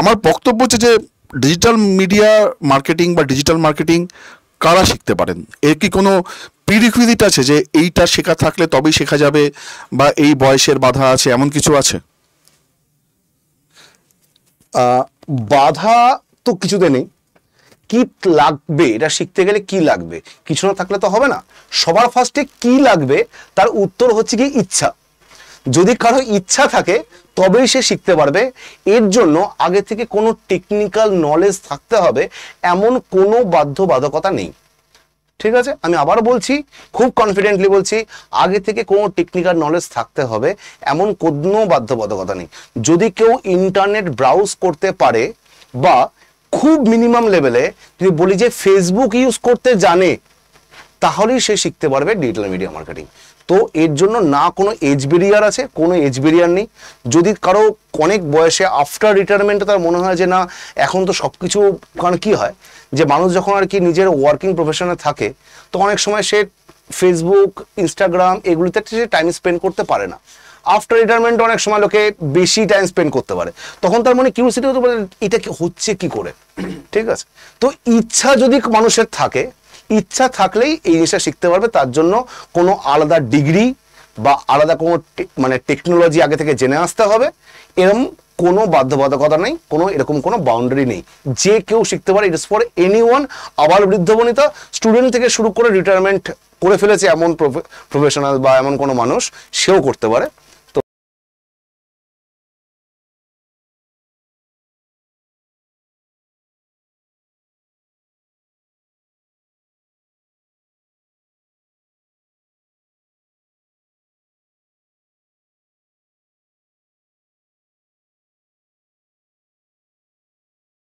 আমার বক্তব্য হচ্ছে যে ডিজিটাল মিডিয়া মার্কেটিং বা ডিজিটাল মার্কেটিং কারা শিখতে পারেন? এর কি কোনো প্রিরিকুইজিট আছে যে এইটা শেখা থাকলে তবেই শেখা যাবে, বা এই বয়সের বাধা আছে, এমন কিছু আছে? বাধা তো কিছুতে নেই। কি লাগবে, এটা শিখতে গেলে কি লাগবে? কিছু না থাকলে তো হবে না। সবার ফার্স্টে কি লাগবে তার উত্তর হচ্ছে কি ইচ্ছা। যদি কারো ইচ্ছা থাকে তবেই সে শিখতে পারবে। এর জন্য আগে থেকে কোনো টেকনিক্যাল নলেজ থাকতে হবে এমন কোনো বাধ্যবাধকতা নেই। ঠিক আছে, আমি আবার বলছি, খুব কনফিডেন্টলি বলছি, আগে থেকে কোনো টেকনিক্যাল নলেজ থাকতে হবে এমন কোনো বাধ্যবাধকতা নেই। যদি কেউ ইন্টারনেট ব্রাউজ করতে পারে বা খুব মিনিমাম লেভেলে যদি বলি যে ফেসবুক ইউজ করতে জানে, তাহলেই সে শিখতে পারবে ডিজিটাল মিডিয়া মার্কেটিং। তো এর জন্য না কোনো এজ ব্যারিয়ার আছে, কোনো এজ ব্যারিয়ার নেই। যদি কারো অনেক বয়সে আফটার রিটায়ারমেন্টে তার মনে হয় যে না এখন তো সব কিছু, কারণ কী হয় যে মানুষ যখন আর কি নিজের ওয়ার্কিং প্রফেশনে থাকে তো অনেক সময় সে ফেসবুক, ইনস্টাগ্রাম এগুলিতে সে টাইম স্পেন্ড করতে পারে না। আফটার রিটায়ারমেন্ট অনেক সময় লোকে বেশি টাইম স্পেন্ড করতে পারে, তখন তার মনে কিউরিওসিটি হতে পারে এটা কি হচ্ছে কি করে। ঠিক আছে, তো ইচ্ছা যদি মানুষের থাকে, ইচ্ছা থাকলেই এই জিনিসটা শিখতে পারবে। তার জন্য কোনো আলাদা ডিগ্রি বা আলাদা কোনো মানে টেকনোলজি আগে থেকে জেনে আসতে হবে এরকম কোনো বাধ্যবাধকতা নেই, কোনো এরকম কোনো বাউন্ডারি নেই। যে কেউ শিখতে পারে, ইট ইজ ফর এনিওয়ান। আবার বৃদ্ধ বনিতা, স্টুডেন্ট থেকে শুরু করে রিটায়ারমেন্ট করে ফেলেছে এমন প্রফেশনাল বা এমন কোনো মানুষ, সেও করতে পারে।